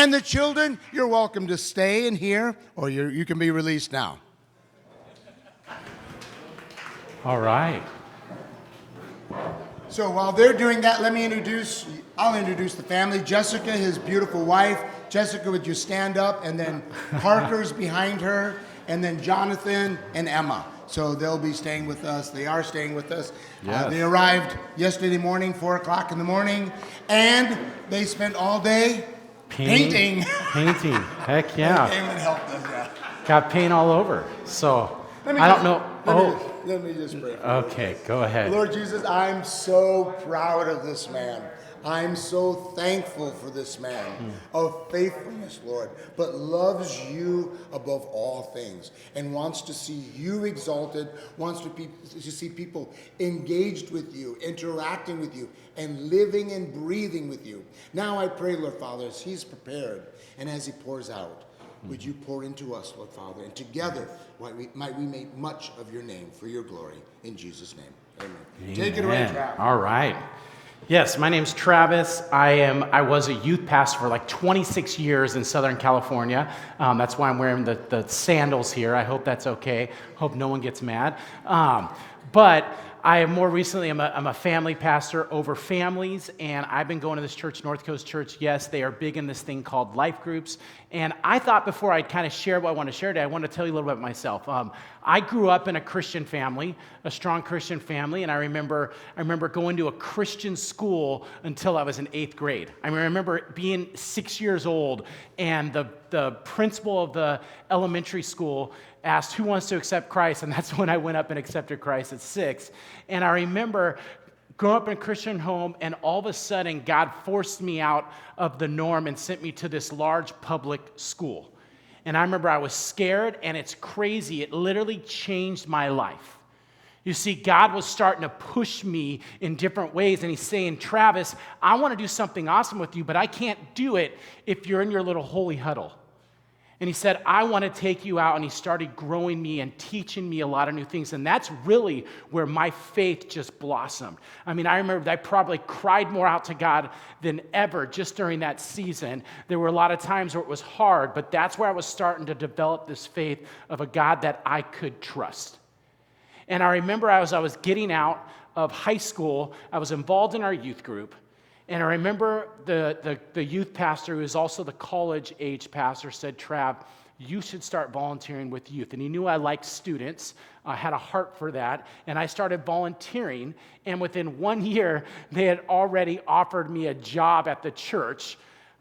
And the children, you're welcome to stay in here, or you can be released now. All right. So while they're doing that, I'll introduce the family. Jessica, his beautiful wife. Jessica, would you stand up? And then Parker's behind her, and then Jonathan and Emma. So they'll be staying with us. They are staying with us. Yes. They arrived yesterday morning, 4 o'clock in the morning, and they spent all day painting. Painting. Heck yeah. They came and helped us, yeah. Got paint all over. So, I don't know. Let me just pray for you. Okay, go ahead. Lord Jesus, I'm so proud of this man. I'm so thankful for this man of faithfulness, Lord, but loves you above all things and wants to see you exalted, wants to see people engaged with you, interacting with you, and living and breathing with you. Now I pray, Lord Father, as he's prepared and as he pours out, would you pour into us, Lord Father, and together might we make much of your name for your glory. In Jesus' name, amen. Take it away, Travis. All right. Yes, my name's Travis. I was a youth pastor for like 26 years in Southern California. That's why I'm wearing the sandals here. I hope that's okay. Hope no one gets mad. But I more recently, I'm a family pastor over families, and I've been going to this church, North Coast Church. Yes, they are big in this thing called life groups. And I thought before I kind of share what I want to share today, I want to tell you a little bit about myself. I grew up in a Christian family, a strong Christian family, and I remember going to a Christian school until I was in 8th grade. I remember being 6 years old, and the principal of the elementary school asked who wants to accept Christ, and that's when I went up and accepted Christ at 6. And I remember growing up in a Christian home, and all of a sudden, God forced me out of the norm and sent me to this large public school. And I remember I was scared, and it's crazy. It literally changed my life. You see, God was starting to push me in different ways, and he's saying, Travis, I want to do something awesome with you, but I can't do it if you're in your little holy huddle. And he said, I want to take you out, and he started growing me and teaching me a lot of new things, and that's really where my faith just blossomed. I mean, I remember I probably cried more out to God than ever just during that season. There were a lot of times where it was hard, but that's where I was starting to develop this faith of a God that I could trust. And I remember as I was getting out of high school, I was involved in our youth group. And I remember the youth pastor, who is also the college-age pastor, said, Trav, you should start volunteering with youth. And he knew I liked students. I had a heart for that. And I started volunteering. And within 1 year, they had already offered me a job at the church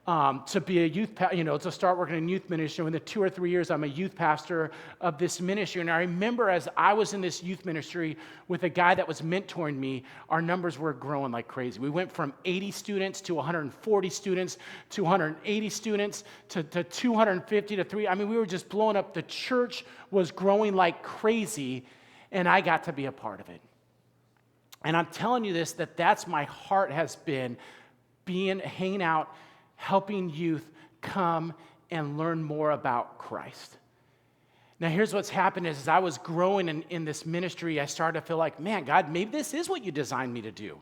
to be a youth, to start working in youth ministry. Within 2 or 3 years, I'm a youth pastor of this ministry. And I remember as I was in this youth ministry with a guy that was mentoring me, our numbers were growing like crazy. We went from 80 students to 140 students to 180 students to 250 to 3. I mean, we were just blowing up. The church was growing like crazy, and I got to be a part of it. And I'm telling you this, that's my heart has been hanging out, helping youth come and learn more about Christ. Now, here's what's happened is as I was growing in this ministry, I started to feel like, man, God, maybe this is what you designed me to do.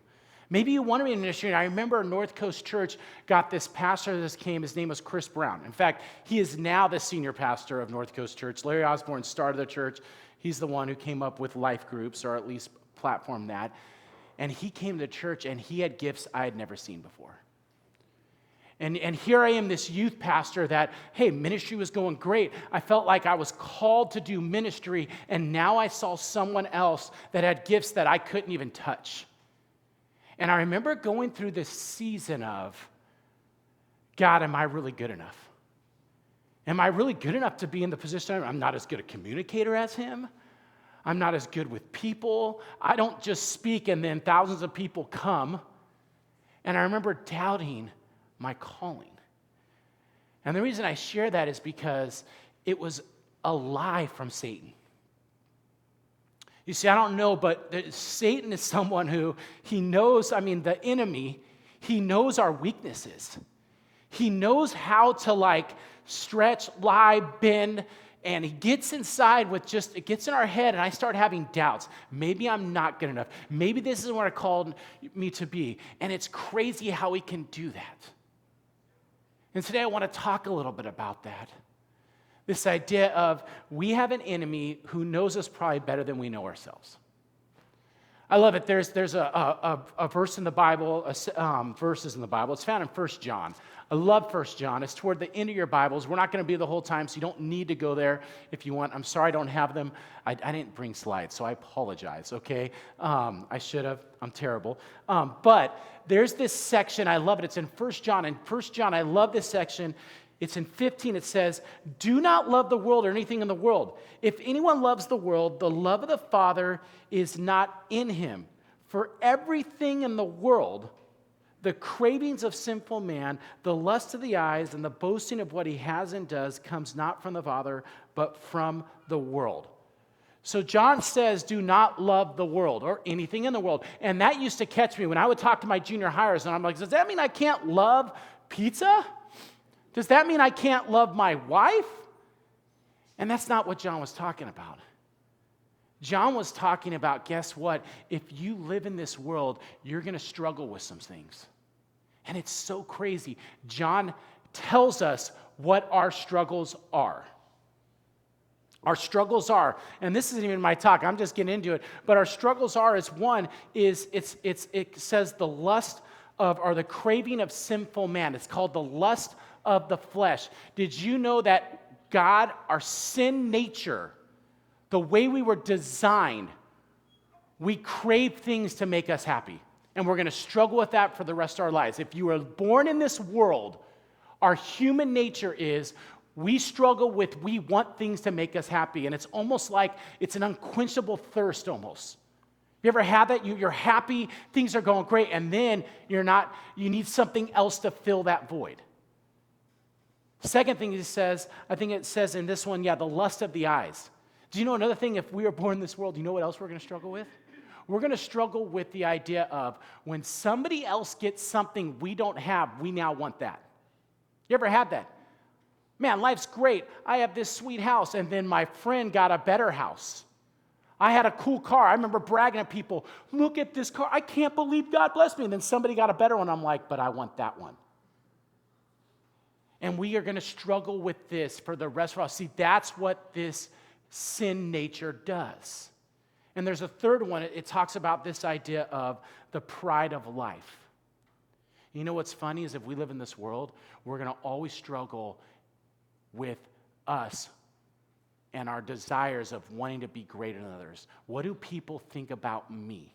Maybe you wanted me in ministry. And I remember North Coast Church got this pastor that came. His name was Chris Brown. In fact, he is now the senior pastor of North Coast Church. Larry Osborne started the church. He's the one who came up with life groups, or at least platformed that. And he came to church, and he had gifts I had never seen before. And here I am, this youth pastor that, hey, ministry was going great. I felt like I was called to do ministry, and now I saw someone else that had gifts that I couldn't even touch. And I remember going through this season of, God, am I really good enough? Am I really good enough to be in the position I'm not as good a communicator as him? I'm not as good with people. I don't just speak and then thousands of people come. And I remember doubting my calling. And the reason I share that is because it was a lie from Satan. You see, I don't know, but Satan is someone who, he knows, the enemy, he knows our weaknesses. He knows how to stretch, lie, bend, and he gets inside it gets in our head, and I start having doubts. Maybe I'm not good enough. Maybe this isn't what I called me to be. And it's crazy how he can do that. And today I want to talk a little bit about that. This idea of we have an enemy who knows us probably better than we know ourselves. I love it. There's a verse in the Bible, verses in the Bible. It's found in 1 John. I love 1 John. It's toward the end of your Bibles. We're not going to be the whole time, so you don't need to go there if you want. I'm sorry I don't have them. I didn't bring slides, so I apologize, okay? I should have. I'm terrible. But there's this section. I love it. It's in 1 John. In 1 John, I love this section. It's in 15. It says, do not love the world or anything in the world. If anyone loves the world, the love of the Father is not in him. For everything in the world, the cravings of sinful man, the lust of the eyes, and the boasting of what he has and does comes not from the Father, but from the world. So John says, do not love the world or anything in the world. And that used to catch me when I would talk to my junior hires, and I'm like, does that mean I can't love pizza? Does that mean I can't love my wife? And that's not what John was talking about. John was talking about, guess what? If you live in this world, you're going to struggle with some things. And it's so crazy. John tells us what our struggles are. Our struggles are, and this isn't even my talk, I'm just getting into it, but our struggles are, it says the lust of, or the craving of sinful man. It's called the lust of the flesh. Did you know that God, our sin nature, the way we were designed, we crave things to make us happy. And we're going to struggle with that for the rest of our lives. If you were born in this world, our human nature is we struggle with, we want things to make us happy. And it's almost like it's an unquenchable thirst almost. You ever had that? You're happy, things are going great, and then you're not, you need something else to fill that void. Second thing he says, I think it says in this one, the lust of the eyes. Do you know another thing? If we are born in this world, do you know what else we're going to struggle with? We're going to struggle with the idea of when somebody else gets something we don't have, we now want that. You ever had that? Man, life's great. I have this sweet house, and then my friend got a better house. I had a cool car. I remember bragging at people, look at this car. I can't believe God blessed me. And then somebody got a better one. I'm like, but I want that one. And we are going to struggle with this for the rest of us. See, that's what this sin nature does. And there's a third one. It talks about this idea of the pride of life. You know what's funny is if we live in this world, we're going to always struggle with us and our desires of wanting to be greater than others. What do people think about me?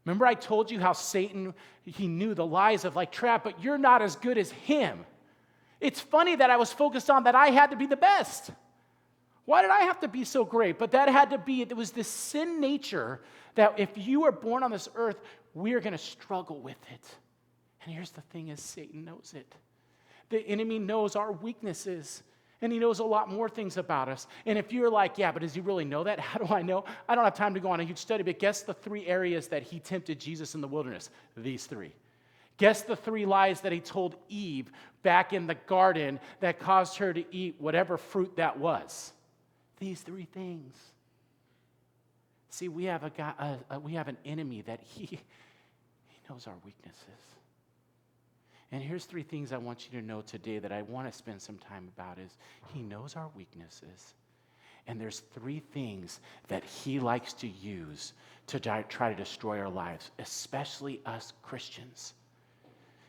Remember I told you how Satan, he knew the lies of like, Trav, but you're not as good as him. It's funny that I was focused on that I had to be the best. Why did I have to be so great? But that had to be, it was this sin nature that if you are born on this earth, we are going to struggle with it. And here's the thing is Satan knows it. The enemy knows our weaknesses, and he knows a lot more things about us. And if you're like, yeah, but does he really know that? How do I know? I don't have time to go on a huge study, but guess the 3 areas that he tempted Jesus in the wilderness? These 3. Guess the 3 lies that he told Eve back in the garden that caused her to eat whatever fruit that was. These 3 things. See, we have we have an enemy that he knows our weaknesses. And here's 3 things I want you to know today that I want to spend some time about is he knows our weaknesses. And there's 3 things that he likes to use to try to destroy our lives, especially us Christians.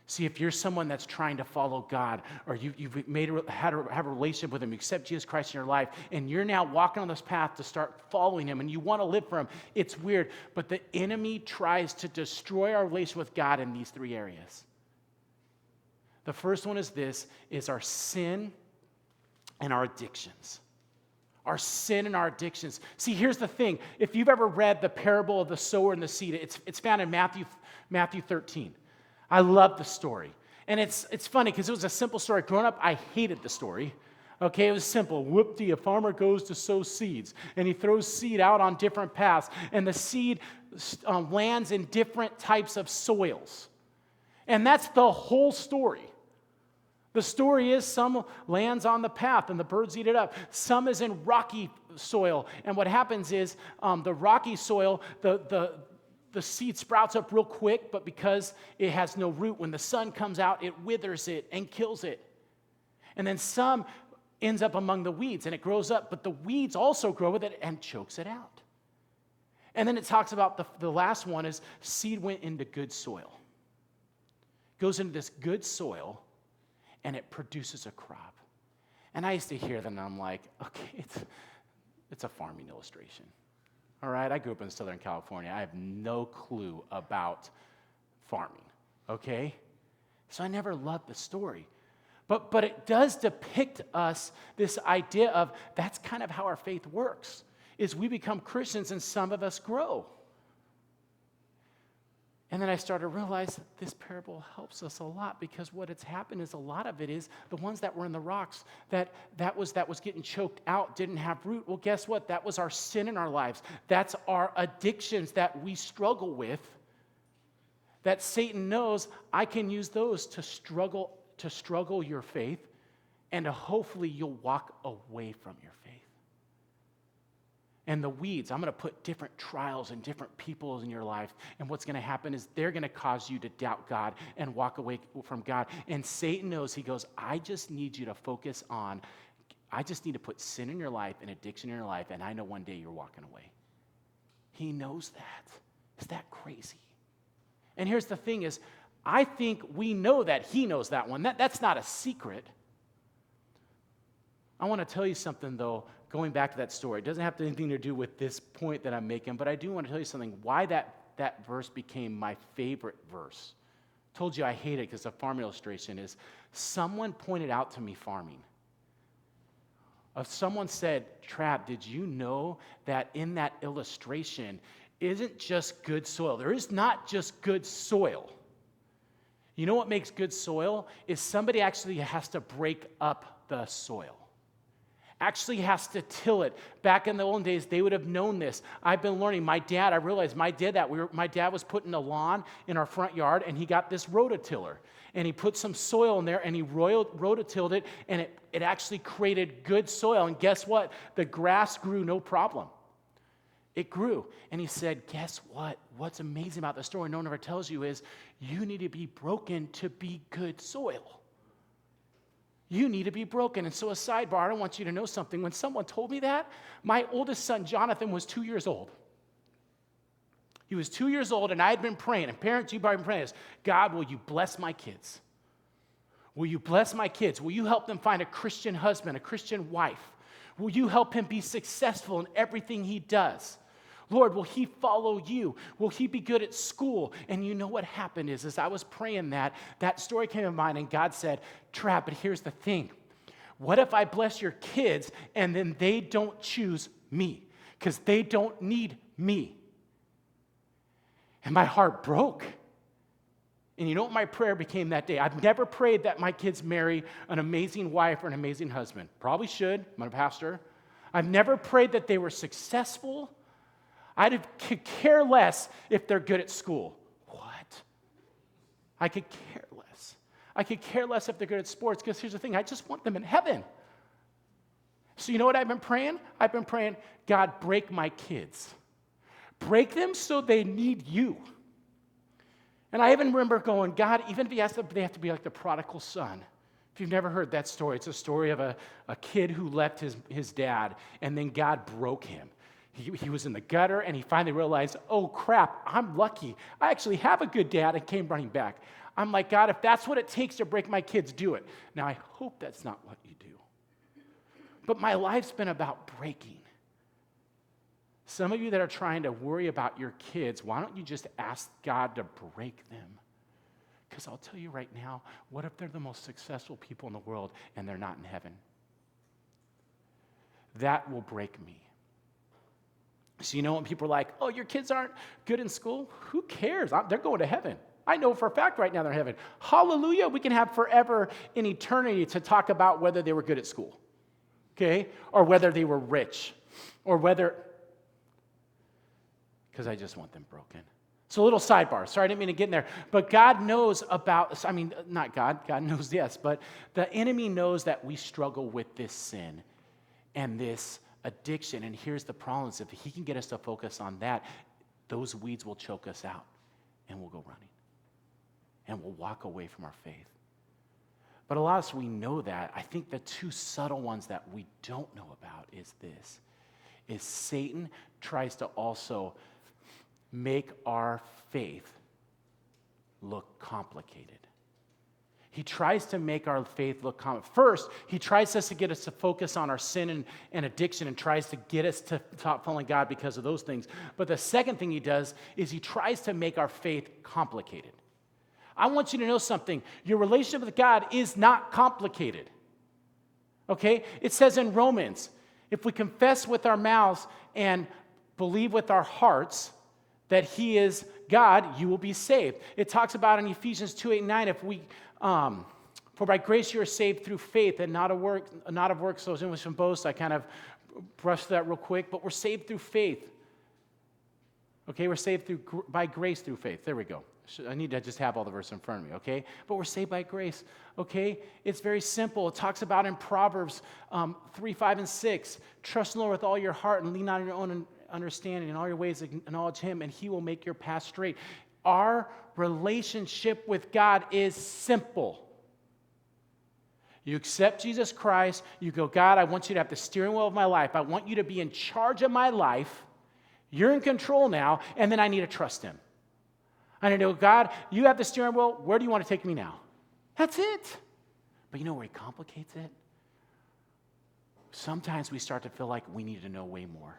See, if you're someone that's trying to follow God, or you've have a relationship with him, you accept Jesus Christ in your life, and you're now walking on this path to start following him, and you want to live for him, it's weird. But the enemy tries to destroy our relationship with God in these 3 areas. The first one is our sin and our addictions. Our sin and our addictions. See, here's the thing. If you've ever read the parable of the sower and the seed, it's found in Matthew 13. I love the story. And it's funny because it was a simple story. Growing up, I hated the story. Okay, it was simple. Whoop-dee, a farmer goes to sow seeds, and he throws seed out on different paths, and the seed lands in different types of soils. And that's the whole story. The story is some lands on the path and the birds eat it up. Some is in rocky soil. And what happens is the rocky soil, the the seed sprouts up real quick, but because it has no root, when the sun comes out, it withers it and kills it. And then some ends up among the weeds, and it grows up, but the weeds also grow with it and chokes it out. And then it talks about the last one is seed went into good soil. Goes into this good soil, and it produces a crop. And I used to hear that, and I'm like, okay, it's a farming illustration. All right, I grew up in Southern California. I have no clue about farming, okay? So I never loved the story. But it does depict us this idea of that's kind of how our faith works, is we become Christians and some of us grow. And then I started to realize that this parable helps us a lot, because what has happened is a lot of it is the ones that were in the rocks that was getting choked out didn't have root. Well, guess what? That was our sin in our lives. That's our addictions that we struggle with, that Satan knows I can use those to struggle your faith, and to hopefully you'll walk away from your faith. And the weeds, I'm going to put different trials and different people in your life. And what's going to happen is they're going to cause you to doubt God and walk away from God. And Satan knows, he goes, I just need you to focus on, I just need to put sin in your life and addiction in your life, and I know one day you're walking away. He knows that. Is that crazy? And here's the thing is, I think we know that he knows that one. That's not a secret. I want to tell you something, though, going back to that story. It doesn't have anything to do with this point that I'm making, but I do want to tell you something, why that verse became my favorite verse. I told you I hate it because the farm illustration is, someone pointed out to me farming. Someone said, Trav, did you know that in that illustration isn't just good soil? There is not just good soil. You know what makes good soil? Is somebody actually has to break up the soil. Actually has to till it. Back in the old days, they would have known this. I've been learning. I realized my dad was putting a lawn in our front yard, and he got this rototiller. And he put some soil in there, and he rototilled it, and it actually created good soil. And guess what? The grass grew no problem. It grew. And he said, guess what? What's amazing about the story no one ever tells you is you need to be broken to be good soil. You need to be broken. And so a sidebar, I want you to know something. When someone told me that, my oldest son, Jonathan, was 2 years old. He was 2 years old, and I had been praying. And parents, you've probably been praying this. God, will you bless my kids? Will you bless my kids? Will you help them find a Christian husband, a Christian wife? Will you help him be successful in everything he does? Lord, will he follow you? Will he be good at school? And you know what happened is, as I was praying that story came to mind, and God said, Trav, but here's the thing. What if I bless your kids and then they don't choose me? Because they don't need me. And my heart broke. And you know what my prayer became that day? I've never prayed that my kids marry an amazing wife or an amazing husband. Probably should. I'm a pastor. I've never prayed that they were successful. I could care less if they're good at school. What? I could care less. I could care less if they're good at sports, because here's the thing, I just want them in heaven. So you know what I've been praying? I've been praying, God, break my kids. Break them so they need you. And I even remember going, God, even if they have to be like the prodigal son. If you've never heard that story, it's a story of a kid who left his dad, and then God broke him. He was in the gutter, and he finally realized, oh, crap, I'm lucky. I actually have a good dad, and came running back. I'm like, God, if that's what it takes to break my kids, do it. Now, I hope that's not what you do. But my life's been about breaking. Some of you that are trying to worry about your kids, why don't you just ask God to break them? Because I'll tell you right now, what if they're the most successful people in the world and they're not in heaven? That will break me. So you know when people are like, oh, your kids aren't good in school? Who cares? They're going to heaven. I know for a fact right now they're in heaven. Hallelujah, we can have forever in eternity to talk about whether they were good at school, okay? Or whether they were rich, or because I just want them broken. So a little sidebar. Sorry, I didn't mean to get in there. But God knows not God. God knows, yes. But the enemy knows that we struggle with this sin and this addiction. And here's the problem, is if he can get us to focus on that, those weeds will choke us out and we'll go running. And we'll walk away from our faith. But a lot of us, we know that. I think the two subtle ones that we don't know about is this, is Satan tries to also make our faith look complicated. He tries to make our faith look complicated. First, he tries us to get us to focus on our sin and addiction and tries to get us to stop following God because of those things. But the second thing he does is he tries to make our faith complicated. I want you to know something. Your relationship with God is not complicated. Okay? It says in Romans, if we confess with our mouths and believe with our hearts that he is God, you will be saved. It talks about in Ephesians 2:8-9, if we, for by grace you are saved through faith and not of works, so as in which from boast. I kind of brushed that real quick, but we're saved through faith. Okay, we're saved by grace through faith. There we go. I need to just have all the verse in front of me, okay? But we're saved by grace, okay? It's very simple. It talks about in Proverbs 3, 5, and 6, trust in the Lord with all your heart and lean not on your own understanding. In all your ways acknowledge him, and he will make your path straight. Our relationship with God is simple. You accept Jesus Christ. You go, God, I want you to have the steering wheel of my life. I want you to be in charge of my life. You're in control now, and then I need to trust him. I need to go, God, you have the steering wheel. Where do you want to take me now? That's it. But you know where he complicates it? Sometimes we start to feel like we need to know way more.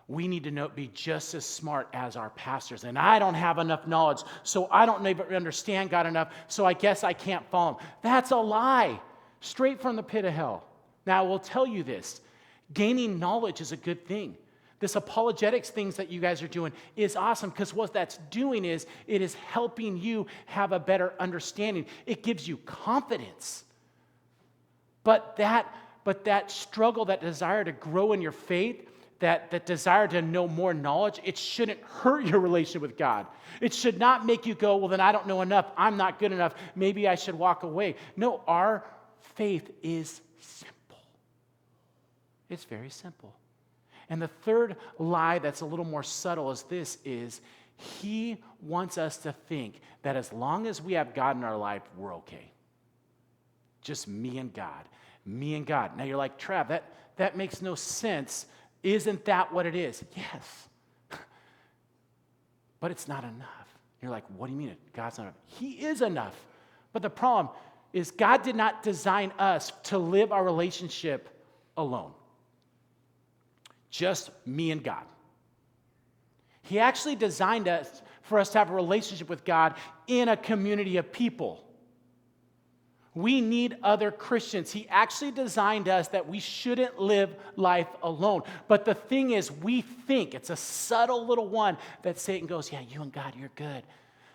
We need to be just as smart as our pastors. And I don't have enough knowledge, so I don't understand God enough, so I guess I can't follow him. That's a lie, straight from the pit of hell. Now, I will tell you this. Gaining knowledge is a good thing. This apologetics things that you guys are doing is awesome because what that's doing is it is helping you have a better understanding. It gives you confidence. But that struggle, that desire to grow in your faith, that desire to know more knowledge, it shouldn't hurt your relationship with God. It should not make you go, well, then I don't know enough. I'm not good enough. Maybe I should walk away. No, our faith is simple. It's very simple. And the third lie that's a little more subtle is this, is he wants us to think that as long as we have God in our life, we're okay. Just me and God. Me and God. Now you're like, Trav, that makes no sense. Isn't that what it is? Yes. But it's not enough. You're like, what do you mean God's not enough? He is enough. But the problem is God did not design us to live our relationship alone. Just me and God. He actually designed us for us to have a relationship with God in a community of people. We need other Christians. He actually designed us that we shouldn't live life alone. But the thing is, we think, it's a subtle little one that Satan goes, yeah, you and God, you're good.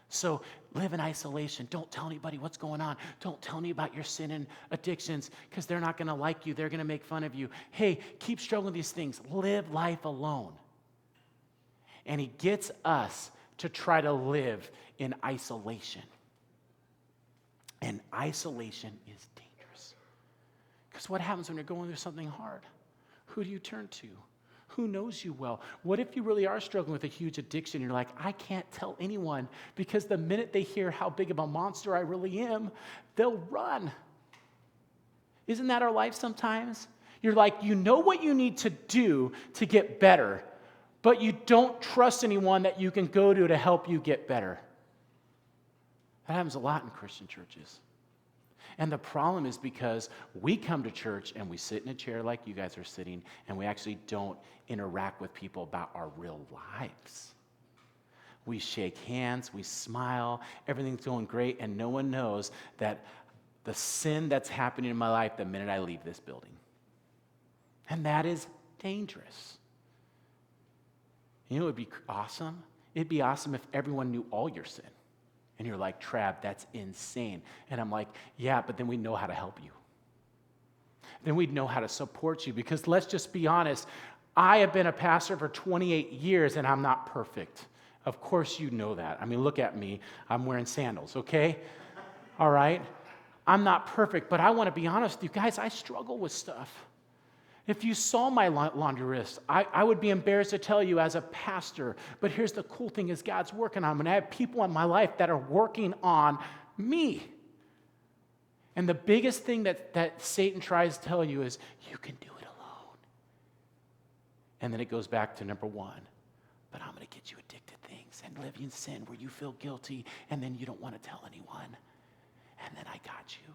So live in isolation. Don't tell anybody what's going on. Don't tell me about your sin and addictions because they're not going to like you. They're going to make fun of you. Hey, keep struggling with these things. Live life alone. And he gets us to try to live in isolation. And isolation is dangerous. Because what happens when you're going through something hard? Who do you turn to? Who knows you well? What if you really are struggling with a huge addiction? You're like, I can't tell anyone because the minute they hear how big of a monster I really am, they'll run. Isn't that our life sometimes? You're like, you know what you need to do to get better, but you don't trust anyone that you can go to help you get better. That happens a lot in Christian churches. And the problem is because we come to church and we sit in a chair like you guys are sitting, and we actually don't interact with people about our real lives. We shake hands, we smile, everything's going great, and no one knows that the sin that's happening in my life the minute I leave this building. And that is dangerous. You know what would be awesome? It'd be awesome if everyone knew all your sin. And you're like, Trav, that's insane. And I'm like, yeah, but then we know how to help you. Then we'd know how to support you. Because let's just be honest, I have been a pastor for 28 years and I'm not perfect. Of course you know that. I mean, look at me. I'm wearing sandals, okay? All right? I'm not perfect, but I want to be honest with you guys, I struggle with stuff. If you saw my laundry list, I would be embarrassed to tell you as a pastor. But here's the cool thing is God's working on me. And I have people in my life that are working on me. And the biggest thing that Satan tries to tell you is, you can do it alone. And then it goes back to number one. But I'm going to get you addicted to things and live in sin where you feel guilty and then you don't want to tell anyone. And then I got you.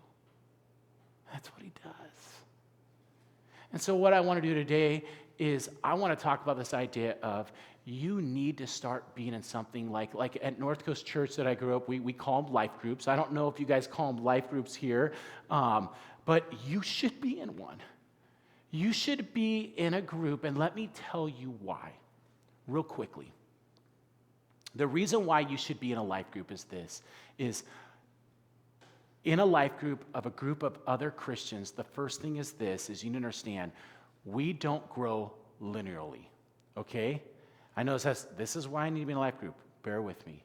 That's what he does. And so what I want to do today is I want to talk about this idea of you need to start being in something like at North Coast Church that I grew up, we call them life groups. I don't know if you guys call them life groups here, but you should be in one. You should be in a group, and let me tell you why, real quickly. The reason why you should be in a life group is this, is in a life group of a group of other Christians, the first thing is this, is you need to understand, we don't grow linearly, okay? I know this is why I need to be in a life group. Bear with me.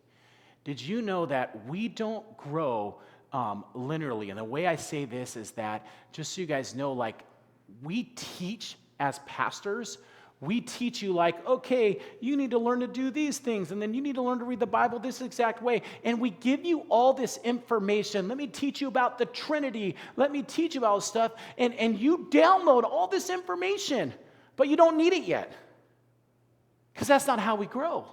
Did you know that we don't grow linearly? And the way I say this is that, just so you guys know, like, we teach as pastors, we teach you like, okay, you need to learn to do these things, and then you need to learn to read the Bible this exact way. And we give you all this information. Let me teach you about the Trinity. Let me teach you about stuff. And you download all this information, but you don't need it yet. Because that's not how we grow.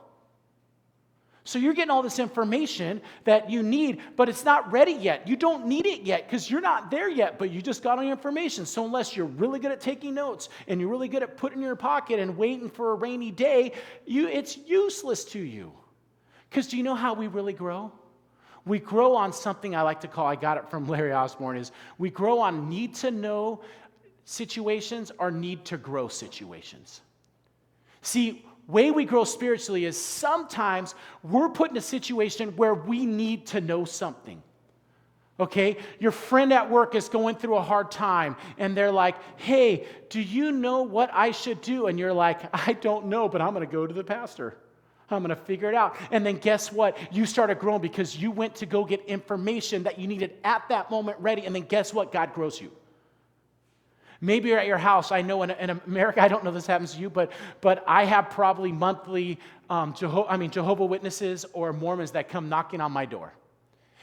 So you're getting all this information that you need, but it's not ready yet. You don't need it yet because you're not there yet, but you just got all the information. So unless you're really good at taking notes and you're really good at putting in your pocket and waiting for a rainy day, it's useless to you. Because do you know how we really grow? We grow on something I like to call, I got it from Larry Osborne, is we grow on need to know situations or need to grow situations. See, way we grow spiritually is sometimes we're put in a situation where we need to know something. Okay? Your friend at work is going through a hard time and they're like, hey, do you know what I should do? And you're like, I don't know, but I'm going to go to the pastor. I'm going to figure it out. And then guess what? You started growing because you went to go get information that you needed at that moment ready. And then guess what? God grows you. Maybe you're at your house. I know in America, I don't know if this happens to you, but I have probably monthly Jehovah's Witnesses or Mormons that come knocking on my door.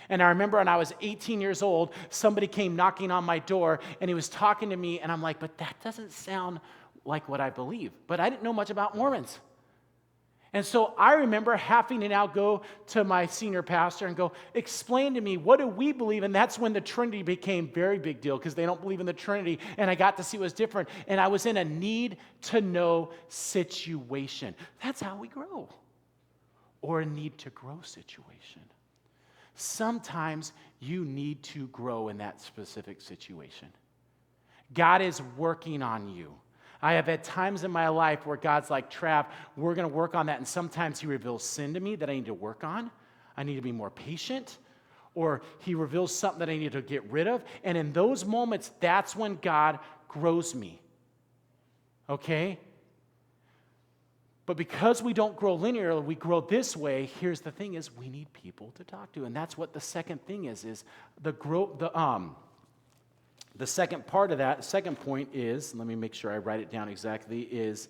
And I remember when I was 18 years old, somebody came knocking on my door, and he was talking to me, and I'm like, but that doesn't sound like what I believe. But I didn't know much about Mormons. And so I remember having to now go to my senior pastor and go, explain to me, what do we believe? And that's when the Trinity became a very big deal because they don't believe in the Trinity. And I got to see what's different. And I was in a need to know situation. That's how we grow. Or a need to grow situation. Sometimes you need to grow in that specific situation. God is working on you. I have had times in my life where God's like, Trav, we're going to work on that. And sometimes he reveals sin to me that I need to work on. I need to be more patient. Or he reveals something that I need to get rid of. And in those moments, that's when God grows me. Okay? But because we don't grow linearly, we grow this way, here's the thing is we need people to talk to. And that's what the second thing is the second part of that, second point is, let me make sure I write it down exactly, is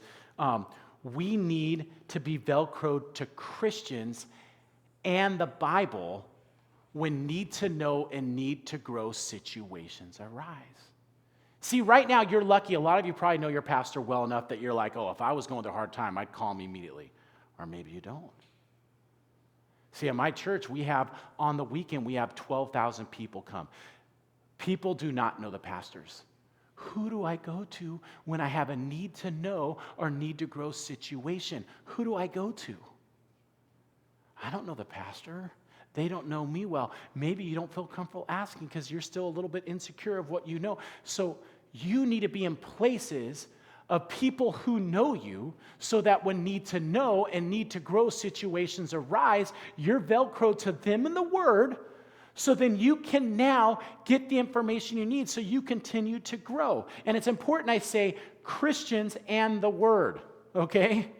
we need to be Velcroed to Christians and the Bible when need to know and need to grow situations arise. See, right now you're lucky. A lot of you probably know your pastor well enough that you're like, oh, if I was going through a hard time, I'd call him immediately. Or maybe you don't. See, at my church, on the weekend, we have 12,000 people come. People do not know the pastors. Who do I go to when I have a need to know or need to grow situation? Who do I go to? I don't know the pastor. They don't know me well. Maybe you don't feel comfortable asking because you're still a little bit insecure of what you know. So you need to be in places of people who know you so that when need to know and need to grow situations arise, you're Velcro to them in the Word. So then you can now get the information you need so you continue to grow. And it's important I say Christians and the Word, okay?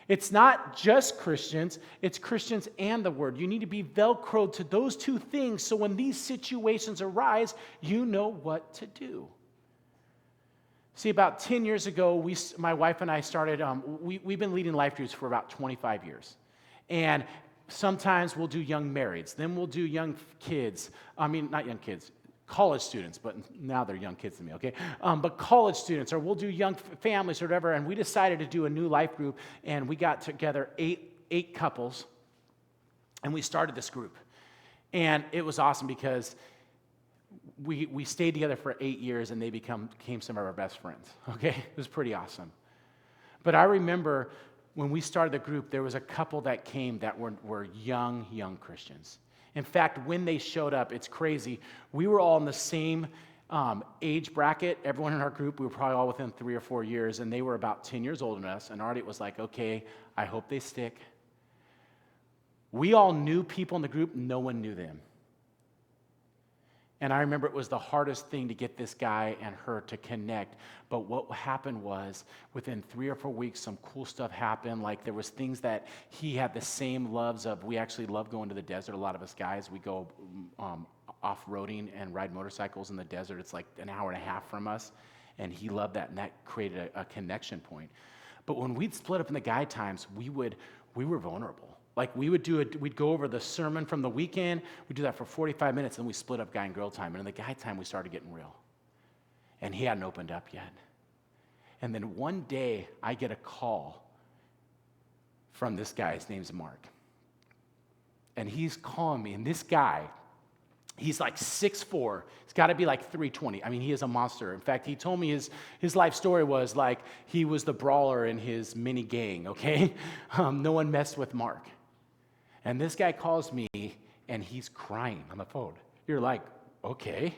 It's not just Christians, it's Christians and the Word. You need to be Velcroed to those two things so when these situations arise, you know what to do. See, about 10 years ago, my wife and I started, we've been leading life groups for about 25 years. And sometimes we'll do young marrieds, then we'll do young kids. I mean, not young kids, college students, but now they're young kids to me, okay? But college students, or we'll do young families or whatever, and we decided to do a new life group, and we got together eight couples, and we started this group. And it was awesome because we stayed together for 8 years, and they became some of our best friends, okay? It was pretty awesome. But I remember when we started the group, there was a couple that came that were young Christians. In fact, when they showed up, it's crazy. We were all in the same age bracket. Everyone in our group, we were probably all within 3 or 4 years, and they were about 10 years older than us, and already it was like, okay, I hope they stick. We all knew people in the group. No one knew them. And I remember it was the hardest thing to get this guy and her to connect. But what happened was, within 3 or 4 weeks, some cool stuff happened. Like there was things that he had the same loves of. We actually love going to the desert. A lot of us guys, we go off-roading and ride motorcycles in the desert. It's like an hour and a half from us. And he loved that, and that created a connection point. But when we'd split up in the guy times, we were vulnerable. Like we'd go over the sermon from the weekend, we'd do that for 45 minutes, and then we split up guy and girl time. And in the guy time, we started getting real. And he hadn't opened up yet. And then one day, I get a call from this guy. His name's Mark. And he's calling me, and this guy, he's like 6'4". He's got to be like 320. I mean, he is a monster. In fact, he told me his life story was like he was the brawler in his mini gang, okay? No one messed with Mark. And this guy calls me, and he's crying on the phone. You're like, okay,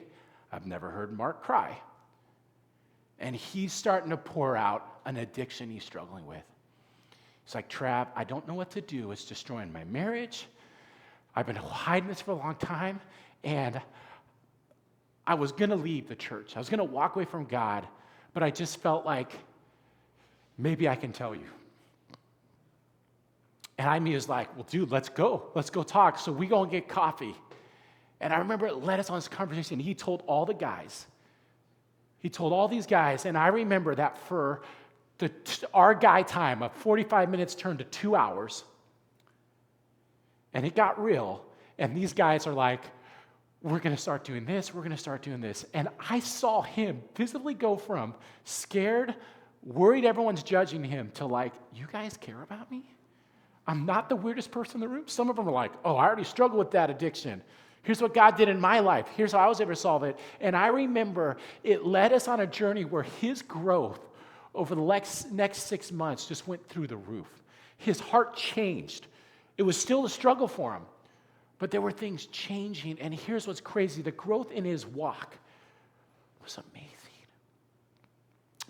I've never heard Mark cry. And he's starting to pour out an addiction he's struggling with. He's like, Trav, I don't know what to do. It's destroying my marriage. I've been hiding this for a long time, and I was going to leave the church. I was going to walk away from God, but I just felt like maybe I can tell you. And I was like, well, dude, let's go talk. So we go and get coffee. And I remember it led us on this conversation. He told all the guys. He told all these guys, and I remember that for our guy time of 45 minutes turned to 2 hours. And it got real. And these guys are like, we're going to start doing this. We're going to start doing this. And I saw him visibly go from scared, worried everyone's judging him, to like, you guys care about me? I'm not the weirdest person in the room. Some of them are like, oh, I already struggle with that addiction. Here's what God did in my life. Here's how I was able to solve it. And I remember it led us on a journey where his growth over the next 6 months just went through the roof. His heart changed. It was still a struggle for him, but there were things changing. And here's what's crazy. The growth in his walk was amazing.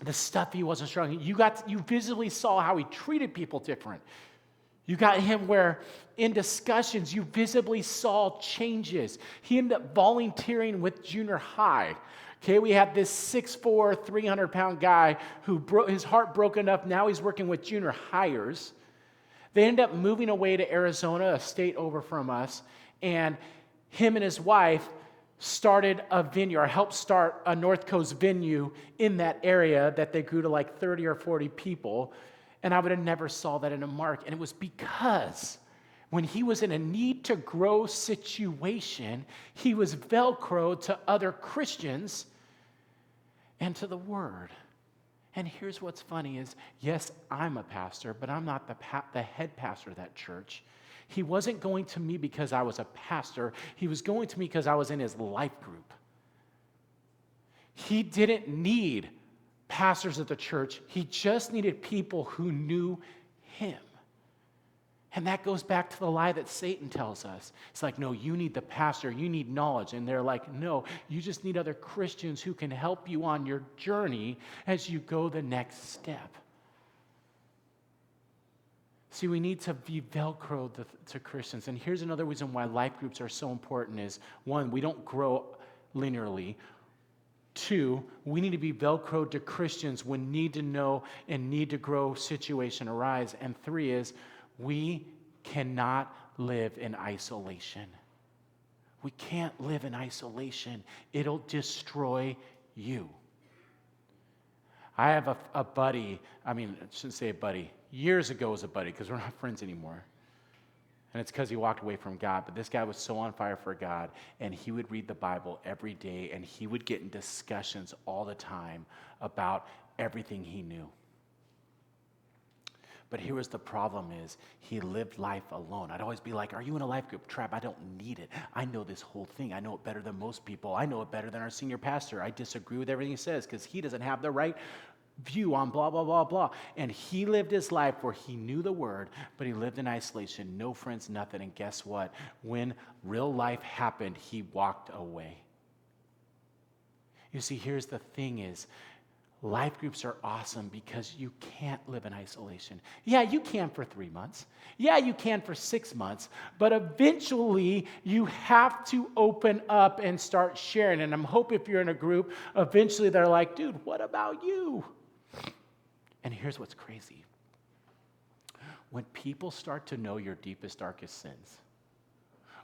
The stuff he wasn't struggling. You visibly saw how he treated people different. You got him where in discussions you visibly saw changes. He ended up volunteering with junior high. Okay, we have this 6'4", 300-pound guy who his heart broke enough. Now he's working with junior hires. They ended up moving away to Arizona, a state over from us, and him and his wife started a venue, or helped start a North Coast venue in that area that they grew to like 30 or 40 people. And I would have never saw that in a Mark. And it was because when he was in a need to grow situation, he was Velcroed to other Christians and to the Word. And here's what's funny is, yes, I'm a pastor, but I'm not the head pastor of that church. He wasn't going to me because I was a pastor. He was going to me because I was in his life group. He didn't need pastors at the church. He just needed people who knew him. And that goes back to the lie that Satan tells us. It's like, no, you need the pastor, you need knowledge. And they're like, no, you just need other Christians who can help you on your journey as you go the next step. See, we need to be Velcroed to Christians. And here's another reason why life groups are so important is, one, we don't grow linearly. 2, we need to be Velcroed to Christians when need to know and need to grow situation arise. And 3 is we cannot live in isolation. We can't live in isolation. It'll destroy you. I have a buddy, I shouldn't say a buddy, years ago was a buddy because we're not friends anymore. And it's because he walked away from God. But this guy was so on fire for God, and he would read the Bible every day, and he would get in discussions all the time about everything he knew. But here was the problem is he lived life alone. I'd always be like, are you in a life group? Trav, I don't need it. I know this whole thing. I know it better than most people. I know it better than our senior pastor. I disagree with everything he says because he doesn't have the right view on blah, blah, blah, blah. And he lived his life where he knew the word, but he lived in isolation, no friends, nothing. And guess what? When real life happened, he walked away. You see, here's the thing is, life groups are awesome because you can't live in isolation. Yeah, you can for 3 months. Yeah, you can for 6 months. But eventually, you have to open up and start sharing. And I'm hoping if you're in a group, eventually they're like, dude, what about you? And here's what's crazy. When people start to know your deepest, darkest sins,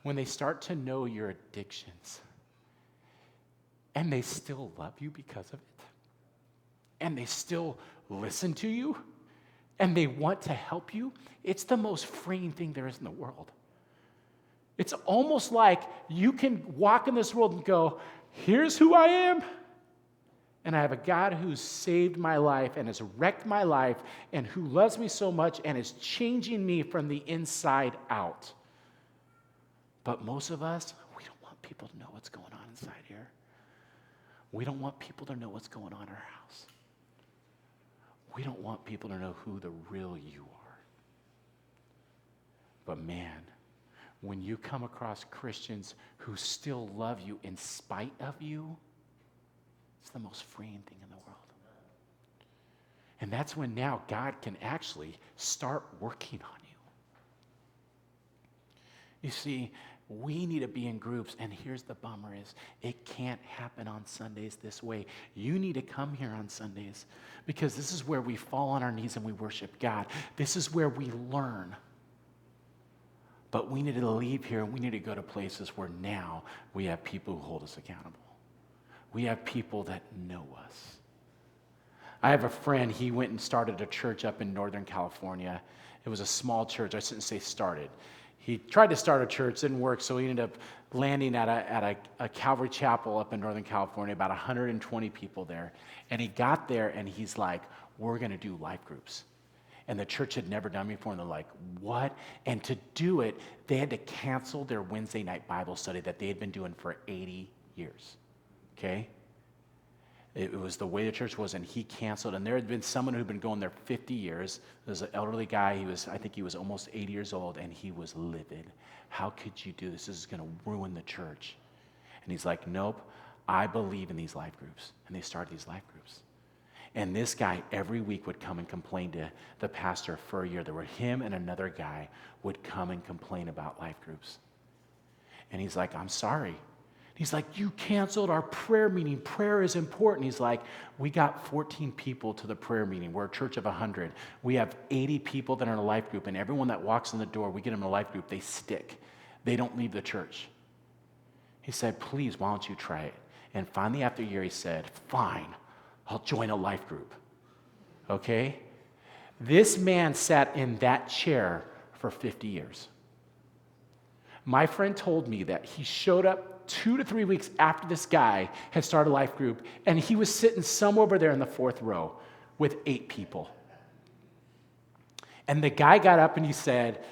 when they start to know your addictions, and they still love you because of it, and they still listen to you, and they want to help you, it's the most freeing thing there is in the world. It's almost like you can walk in this world and go, here's who I am, and I have a God who's saved my life and has wrecked my life and who loves me so much and is changing me from the inside out. But most of us, we don't want people to know what's going on inside here. We don't want people to know what's going on in our house. We don't want people to know who the real you are. But man, when you come across Christians who still love you in spite of you, it's the most freeing thing in the world. And that's when now God can actually start working on you. You see, we need to be in groups, and here's the bummer is it can't happen on Sundays this way. You need to come here on Sundays because this is where we fall on our knees and we worship God. This is where we learn. But we need to leave here and we need to go to places where now we have people who hold us accountable. We have people that know us. I have a friend, he went and started a church up in Northern California. It was a small church. I shouldn't say started. He tried to start a church, didn't work, so he ended up landing at a Calvary Chapel up in Northern California, about 120 people there. And he got there and he's like, we're going to do life groups. And the church had never done before, and they're like, what? And to do it, they had to cancel their Wednesday night Bible study that they had been doing for 80 years. Okay? It was the way the church was, and he canceled. And there had been someone who had been going there 50 years. There was an elderly guy. I think he was almost 80 years old, and he was livid. How could you do this? This is going to ruin the church. And he's like, nope, I believe in these life groups. And they started these life groups. And this guy every week would come and complain to the pastor for a year. There were him and another guy would come and complain about life groups. And he's like, I'm sorry. He's like, you canceled our prayer meeting. Prayer is important. He's like, we got 14 people to the prayer meeting. We're a church of 100. We have 80 people that are in a life group, and everyone that walks in the door, we get them in a life group, they stick. They don't leave the church. He said, please, why don't you try it? And finally, after a year, he said, fine, I'll join a life group. Okay? This man sat in that chair for 50 years. My friend told me that he showed up 2 to 3 weeks after this guy had started a life group, and he was sitting somewhere over there in the 4th row with 8 people. And the guy got up and he said,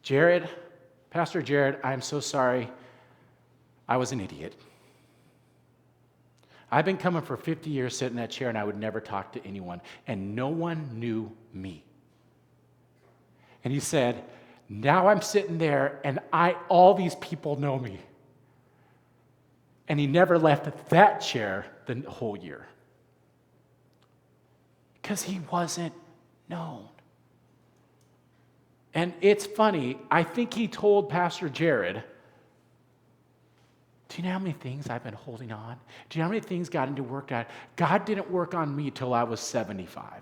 Jared, Pastor Jared, I'm so sorry. I was an idiot. I've been coming for 50 years sitting in that chair, and I would never talk to anyone, and no one knew me. And he said, now I'm sitting there, and all these people know me. And he never left that chair the whole year because he wasn't known. And it's funny, I think he told Pastor Jared, do you know how many things I've been holding on? Do you know how many things God didn't work on? God didn't work on me till I was 75.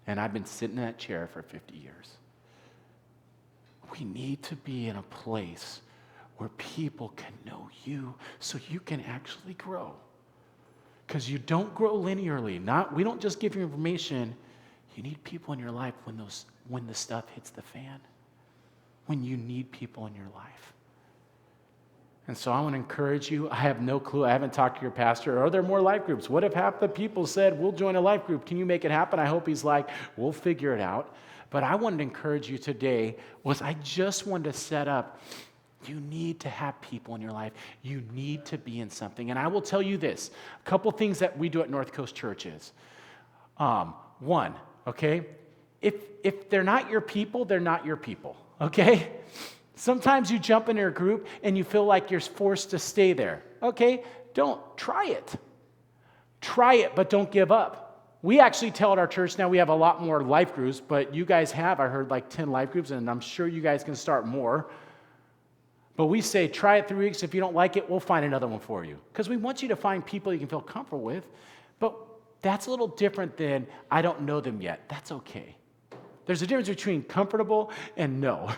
And I've been sitting in that chair for 50 years. We need to be in a place where people can know you so you can actually grow. Because you don't grow linearly. We don't just give you information. You need people in your life when the stuff hits the fan. When you need people in your life. And so I want to encourage you. I have no clue. I haven't talked to your pastor. Are there more life groups? What if half the people said, we'll join a life group? Can you make it happen? I hope he's like, we'll figure it out. But I wanted to encourage you today I just wanted to set up, you need to have people in your life. You need to be in something. And I will tell you this, a couple things that we do at North Coast Church is, one, okay, if they're not your people, they're not your people, okay? Sometimes you jump into a group and you feel like you're forced to stay there. Okay, don't try it. Try it, but don't give up. We actually tell at our church now we have a lot more life groups, but you guys have, I heard, like 10 life groups, and I'm sure you guys can start more. But we say, try it 3 weeks. If you don't like it, we'll find another one for you. Because we want you to find people you can feel comfortable with. But that's a little different than, I don't know them yet. That's okay. There's a difference between comfortable and no.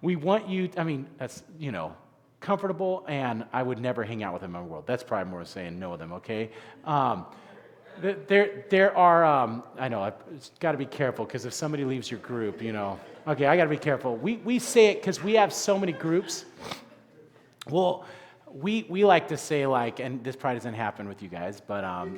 We want you, that's, comfortable, and I would never hang out with them in my world. That's probably more saying no of them, okay? There are, I know, I've got to be careful, because if somebody leaves your group, okay, I got to be careful. We say it because we have so many groups. Well, we like to say, like, and this probably doesn't happen with you guys, but,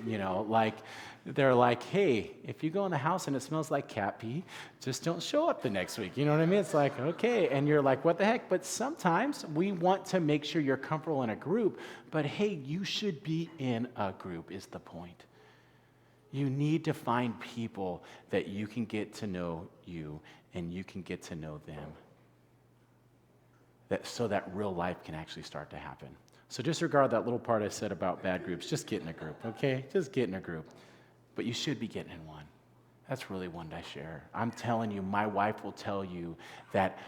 they're like, hey, if you go in the house and it smells like cat pee, just don't show up the next week. You know what I mean? It's like, okay. And you're like, what the heck? But sometimes we want to make sure you're comfortable in a group. But hey, you should be in a group is the point. You need to find people that you can get to know you and you can get to know them. So that real life can actually start to happen. So disregard that little part I said about bad groups. Just get in a group, okay? Just get in a group. But you should be getting in one. That's really one I share. I'm telling you, my wife will tell you that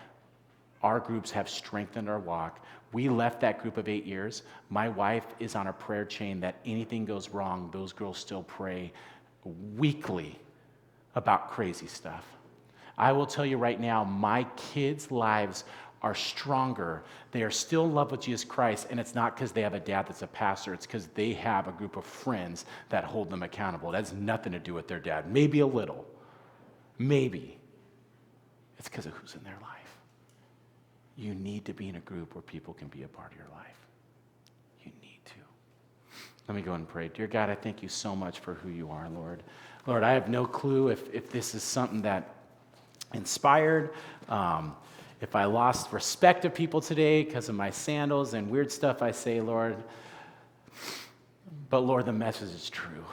our groups have strengthened our walk. We left that group of 8 years. My wife is on a prayer chain that anything goes wrong, those girls still pray weekly about crazy stuff. I will tell you right now, my kids' lives are stronger. They are still in love with Jesus Christ, and it's not because they have a dad that's a pastor. It's because they have a group of friends that hold them accountable. It has nothing to do with their dad. Maybe a little. Maybe. It's because of who's in their life. You need to be in a group where people can be a part of your life. You need to. Let me go and pray. Dear God, I thank you so much for who you are, Lord. Lord, I have no clue if this is something that inspired, if I lost respect of people today because of my sandals and weird stuff I say, Lord. But Lord, the message is true.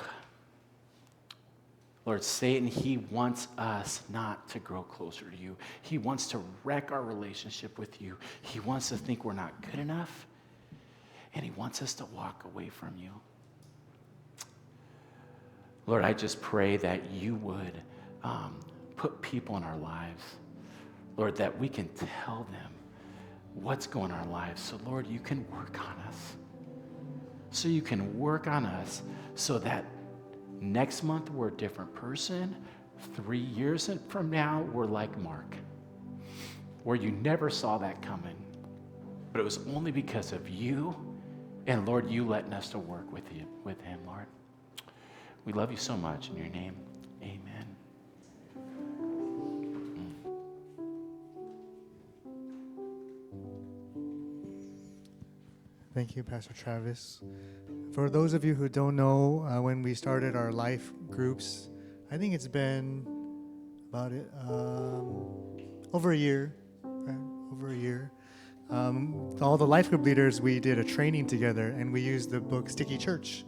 Lord, Satan, he wants us not to grow closer to you. He wants to wreck our relationship with you. He wants to think we're not good enough. And he wants us to walk away from you. Lord, I just pray that you would put people in our lives, Lord, that we can tell them what's going on in our lives. So, Lord, you can work on us. So you can work on us so that next month we're a different person. 3 years from now, we're like Mark, where you never saw that coming. But it was only because of you and, Lord, you letting us to work with him, Lord. We love you so much. In your name, amen. Thank you, Pastor Travis. For those of you who don't know, when we started our life groups, I think it's been about over a year, right? Over a year. All the life group leaders, we did a training together, and we used the book Sticky Church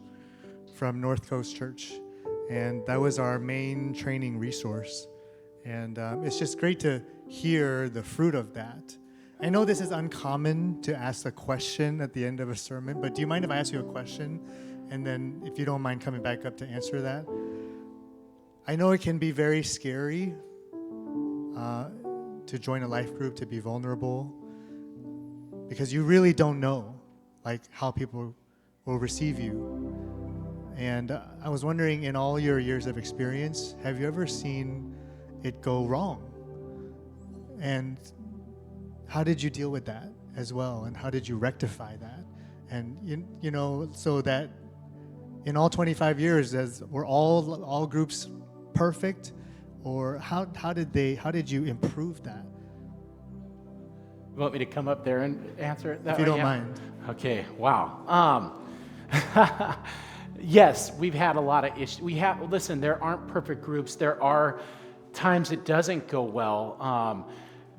from North Coast Church. And that was our main training resource. And it's just great to hear the fruit of that. I know this is uncommon to ask a question at the end of a sermon, but do you mind if I ask you a question? And then if you don't mind coming back up to answer that. I know it can be very scary to join a life group, to be vulnerable, because you really don't know like how people will receive you. And I was wondering, in all your years of experience, have you ever seen it go wrong? And how did you deal with that as well? And how did you rectify that? And, you know, so that in all 25 years, were all groups perfect, or how did you improve that? You want me to come up there and answer it that If you way? don't Yeah. mind. Okay, wow. Yes, we've had a lot of issues. Listen, there aren't perfect groups. There are times it doesn't go well.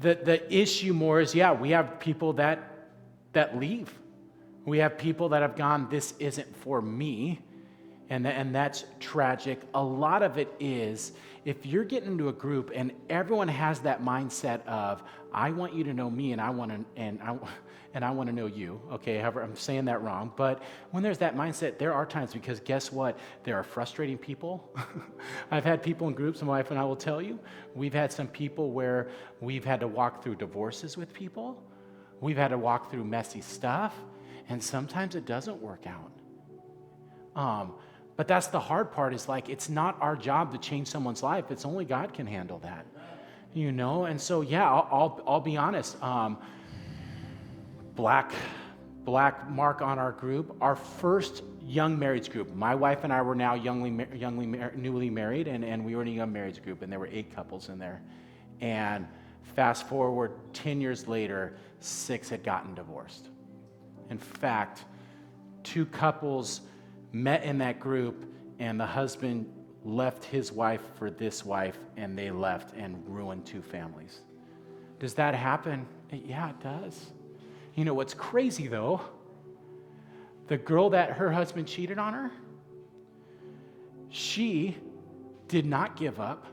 The issue more is, we have people that leave. We have people that have gone, this isn't for me, and that's tragic. A lot of it is, if you're getting into a group and everyone has that mindset of, I want you to know me and I want to know you. Okay, however, I'm saying that wrong, but when there's that mindset, there are times, because guess what? There are frustrating people. I've had people in groups, and my wife and I will tell you, we've had some people where we've had to walk through divorces with people. We've had to walk through messy stuff, and sometimes it doesn't work out. But that's the hard part, is like, it's not our job to change someone's life. It's only God can handle that, And so, I'll be honest. Black mark on our group. Our first young marrieds group. My wife and I were now newly married, and we were in a young marrieds group, and there were 8 couples in there. And fast forward 10 years later, 6 had gotten divorced. In fact, 2 couples met in that group, and the husband left his wife for this wife, and they left and ruined 2 families. Does that happen? Yeah, it does. You know what's crazy though? The girl that her husband cheated on her, she did not give up,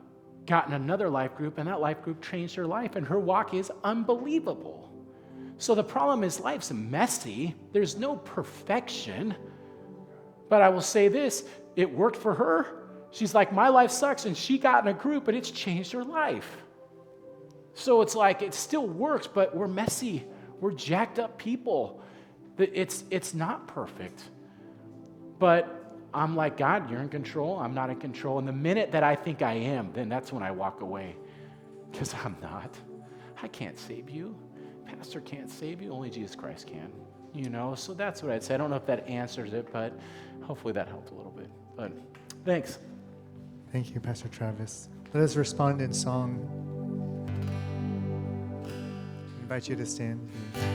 got in another life group, and that life group changed her life, and her walk is unbelievable. So the problem is, life's messy. There's no perfection. But I will say this, it worked for her. She's like, my life sucks, and she got in a group, and it's changed her life. So it's like, it still works, but we're messy. We're jacked up people. It's not perfect. But I'm like, God, you're in control. I'm not in control. And the minute that I think I am, then that's when I walk away. Because I'm not. I can't save you. Pastor can't save you. Only Jesus Christ can. So that's what I'd say. I don't know if that answers it, but hopefully that helped a little bit. But thanks. Thank you, Pastor Travis. Let us respond in song. I invite you to stand. I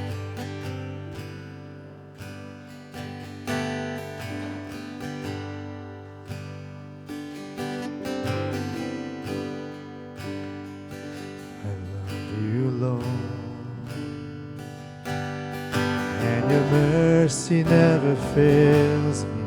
love you, Lord, and your mercy never fails me.